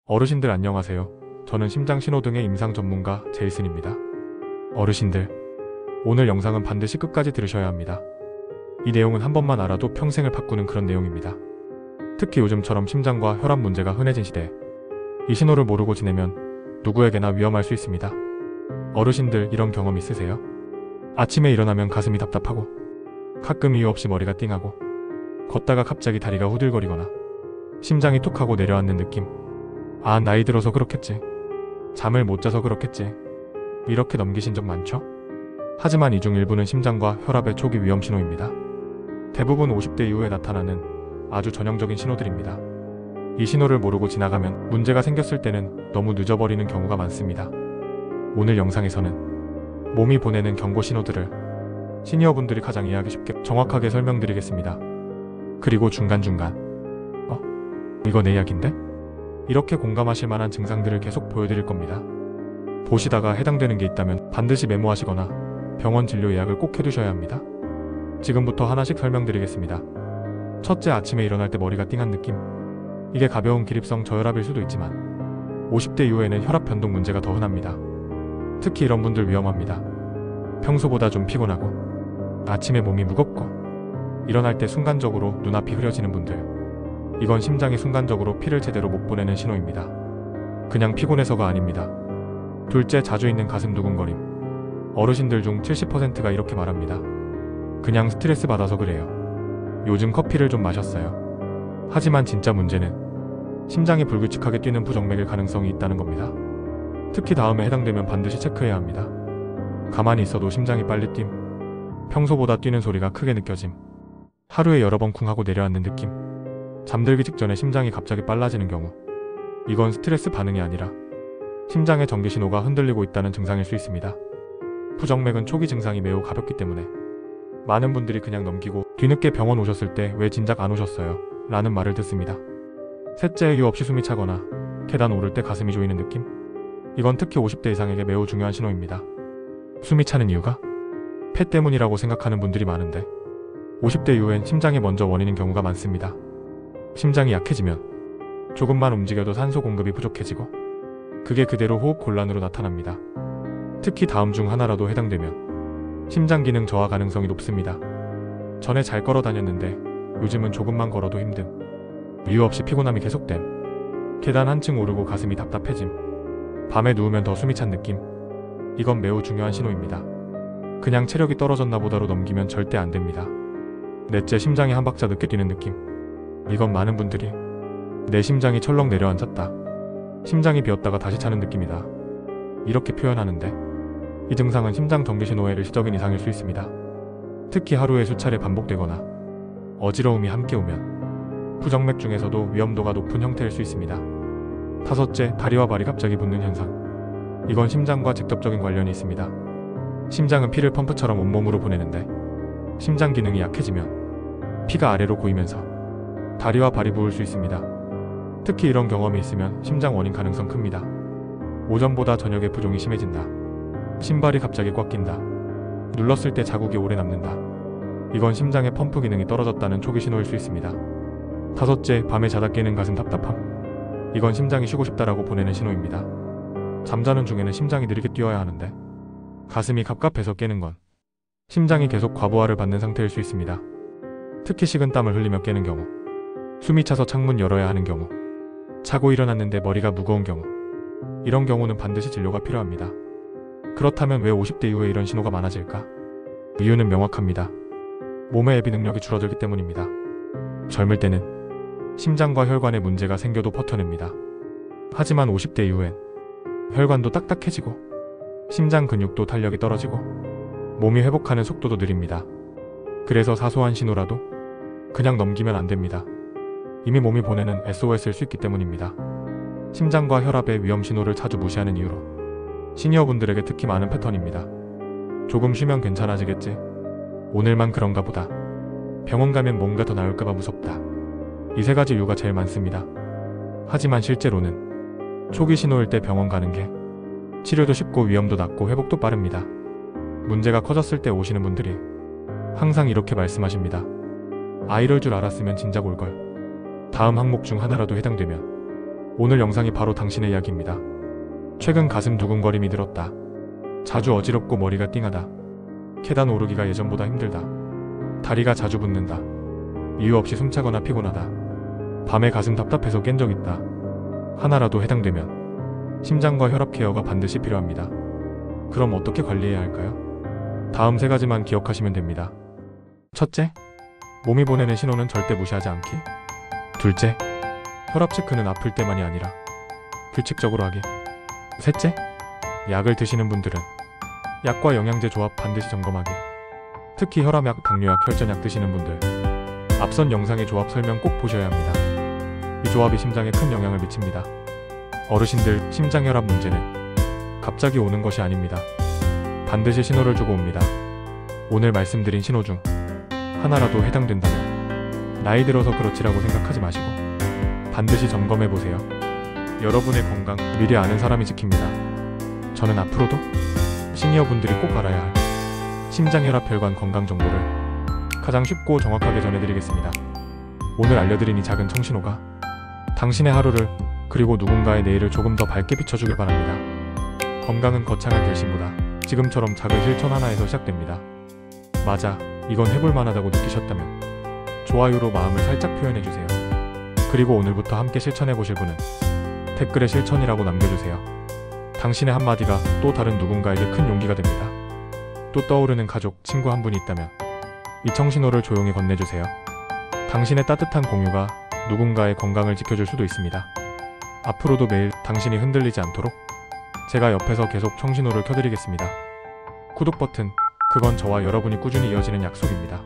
어르신들 안녕하세요. 저는 심장신호등의 임상 전문가 제이슨입니다. 어르신들, 오늘 영상은 반드시 끝까지 들으셔야 합니다. 이 내용은 한 번만 알아도 평생을 바꾸는 그런 내용입니다. 특히 요즘처럼 심장과 혈압 문제가 흔해진 시대에 이 신호를 모르고 지내면 누구에게나 위험할 수 있습니다. 어르신들 이런 경험 있으세요? 아침에 일어나면 가슴이 답답하고 가끔 이유 없이 머리가 띵하고 걷다가 갑자기 다리가 후들거리거나 심장이 툭 하고 내려앉는 느낌. 아, 나이 들어서 그렇겠지. 잠을 못 자서 그렇겠지. 이렇게 넘기신 적 많죠? 하지만 이 중 일부는 심장과 혈압의 초기 위험 신호입니다. 대부분 50대 이후에 나타나는 아주 전형적인 신호들입니다. 이 신호를 모르고 지나가면 문제가 생겼을 때는 너무 늦어버리는 경우가 많습니다. 오늘 영상에서는 몸이 보내는 경고 신호들을 시니어분들이 가장 이해하기 쉽게 정확하게 설명드리겠습니다. 그리고 중간중간 이거 내 이야기인데? 이렇게 공감하실 만한 증상들을 계속 보여드릴 겁니다. 보시다가 해당되는 게 있다면 반드시 메모하시거나 병원 진료 예약을 꼭 해두셔야 합니다. 지금부터 하나씩 설명드리겠습니다. 첫째, 아침에 일어날 때 머리가 띵한 느낌. 이게 가벼운 기립성 저혈압일 수도 있지만 50대 이후에는 혈압 변동 문제가 더 흔합니다. 특히 이런 분들 위험합니다. 평소보다 좀 피곤하고 아침에 몸이 무겁고 일어날 때 순간적으로 눈앞이 흐려지는 분들. 이건 심장이 순간적으로 피를 제대로 못 보내는 신호입니다. 그냥 피곤해서가 아닙니다. 둘째, 자주 있는 가슴 두근거림. 어르신들 중 70%가 이렇게 말합니다. 그냥 스트레스 받아서 그래요. 요즘 커피를 좀 마셨어요. 하지만 진짜 문제는 심장이 불규칙하게 뛰는 부정맥일 가능성이 있다는 겁니다. 특히 다음에 해당되면 반드시 체크해야 합니다. 가만히 있어도 심장이 빨리 뛴, 평소보다 뛰는 소리가 크게 느껴짐, 하루에 여러 번 쿵 하고 내려앉는 느낌, 잠들기 직전에 심장이 갑자기 빨라지는 경우, 이건 스트레스 반응이 아니라 심장의 전기 신호가 흔들리고 있다는 증상일 수 있습니다. 부정맥은 초기 증상이 매우 가볍기 때문에 많은 분들이 그냥 넘기고 뒤늦게 병원 오셨을 때 왜 진작 안 오셨어요? 라는 말을 듣습니다. 셋째, 이유 없이 숨이 차거나 계단 오를 때 가슴이 조이는 느낌. 이건 특히 50대 이상에게 매우 중요한 신호입니다. 숨이 차는 이유가 폐 때문이라고 생각하는 분들이 많은데 50대 이후엔 심장이 먼저 원인인 경우가 많습니다. 심장이 약해지면 조금만 움직여도 산소 공급이 부족해지고 그게 그대로 호흡 곤란으로 나타납니다. 특히 다음 중 하나라도 해당되면 심장 기능 저하 가능성이 높습니다. 전에 잘 걸어 다녔는데 요즘은 조금만 걸어도 힘듦, 이유 없이 피곤함이 계속됨, 계단 한층 오르고 가슴이 답답해짐, 밤에 누우면 더 숨이 찬 느낌. 이건 매우 중요한 신호입니다. 그냥 체력이 떨어졌나 보다로 넘기면 절대 안 됩니다. 넷째, 심장이 한 박자 늦게 뛰는 느낌. 이건 많은 분들이 내 심장이 철렁 내려앉았다, 심장이 비었다가 다시 차는 느낌이다, 이렇게 표현하는데 이 증상은 심장 전기 신호의 일시적인 이상일 수 있습니다. 특히 하루에 수차례 반복되거나 어지러움이 함께 오면 부정맥 중에서도 위험도가 높은 형태일 수 있습니다. 다섯째, 다리와 발이 갑자기 붓는 현상. 이건 심장과 직접적인 관련이 있습니다. 심장은 피를 펌프처럼 온몸으로 보내는데 심장 기능이 약해지면 피가 아래로 고이면서 다리와 발이 부을 수 있습니다. 특히 이런 경험이 있으면 심장 원인 가능성 큽니다. 오전보다 저녁에 부종이 심해진다, 신발이 갑자기 꽉 낀다, 눌렀을 때 자국이 오래 남는다. 이건 심장의 펌프 기능이 떨어졌다는 초기 신호일 수 있습니다. 다섯째, 밤에 자다 깨는 가슴 답답함. 이건 심장이 쉬고 싶다라고 보내는 신호입니다. 잠자는 중에는 심장이 느리게 뛰어야 하는데 가슴이 갑갑해서 깨는 건 심장이 계속 과부하를 받는 상태일 수 있습니다. 특히 식은땀을 흘리며 깨는 경우, 숨이 차서 창문 열어야 하는 경우, 자고 일어났는데 머리가 무거운 경우, 이런 경우는 반드시 진료가 필요합니다. 그렇다면 왜 50대 이후에 이런 신호가 많아질까? 이유는 명확합니다. 몸의 예비 능력이 줄어들기 때문입니다. 젊을 때는 심장과 혈관에 문제가 생겨도 버텨냅니다. 하지만 50대 이후엔 혈관도 딱딱해지고 심장 근육도 탄력이 떨어지고 몸이 회복하는 속도도 느립니다. 그래서 사소한 신호라도 그냥 넘기면 안 됩니다. 이미 몸이 보내는 SOS일 수 있기 때문입니다. 심장과 혈압의 위험 신호를 자주 무시하는 이유로 시니어분들에게 특히 많은 패턴입니다. 조금 쉬면 괜찮아지겠지, 오늘만 그런가 보다, 병원 가면 뭔가 더 나을까봐 무섭다, 이 세 가지 이유가 제일 많습니다. 하지만 실제로는 초기 신호일 때 병원 가는 게 치료도 쉽고 위험도 낮고 회복도 빠릅니다. 문제가 커졌을 때 오시는 분들이 항상 이렇게 말씀하십니다. 아, 이럴 줄 알았으면 진작 올걸. 다음 항목 중 하나라도 해당되면 오늘 영상이 바로 당신의 이야기입니다. 최근 가슴 두근거림이 들었다. 자주 어지럽고 머리가 띵하다. 계단 오르기가 예전보다 힘들다. 다리가 자주 붓는다. 이유 없이 숨차거나 피곤하다. 밤에 가슴 답답해서 깬 적 있다. 하나라도 해당되면 심장과 혈압 케어가 반드시 필요합니다. 그럼 어떻게 관리해야 할까요? 다음 3가지만 기억하시면 됩니다. 첫째, 몸이 보내는 신호는 절대 무시하지 않기. 둘째, 혈압 체크는 아플 때만이 아니라 규칙적으로 하기. 셋째, 약을 드시는 분들은 약과 영양제 조합 반드시 점검하기. 특히 혈압약, 당뇨약, 혈전약 드시는 분들 앞선 영상의 조합 설명 꼭 보셔야 합니다. 이 조합이 심장에 큰 영향을 미칩니다. 어르신들, 심장혈압 문제는 갑자기 오는 것이 아닙니다. 반드시 신호를 주고 옵니다. 오늘 말씀드린 신호 중 하나라도 해당된다면 나이 들어서 그렇지라고 생각하지 마시고 반드시 점검해보세요. 여러분의 건강 미리 아는 사람이 지킵니다. 저는 앞으로도 시니어분들이 꼭 알아야 할 심장혈압 혈관 건강 정보를 가장 쉽고 정확하게 전해드리겠습니다. 오늘 알려드린 이 작은 청신호가 당신의 하루를 그리고 누군가의 내일을 조금 더 밝게 비춰주길 바랍니다. 건강은 거창한 결심보다 지금처럼 작은 실천 하나에서 시작됩니다. 맞아, 이건 해볼만하다고 느끼셨다면 좋아요로 마음을 살짝 표현해주세요. 그리고 오늘부터 함께 실천해보실 분은 댓글에 실천이라고 남겨주세요. 당신의 한마디가 또 다른 누군가에게 큰 용기가 됩니다. 또 떠오르는 가족, 친구 한 분이 있다면 이 청신호를 조용히 건네주세요. 당신의 따뜻한 공유가 누군가의 건강을 지켜줄 수도 있습니다. 앞으로도 매일 당신이 흔들리지 않도록 제가 옆에서 계속 청신호를 켜드리겠습니다. 구독 버튼, 그건 저와 여러분이 꾸준히 이어지는 약속입니다.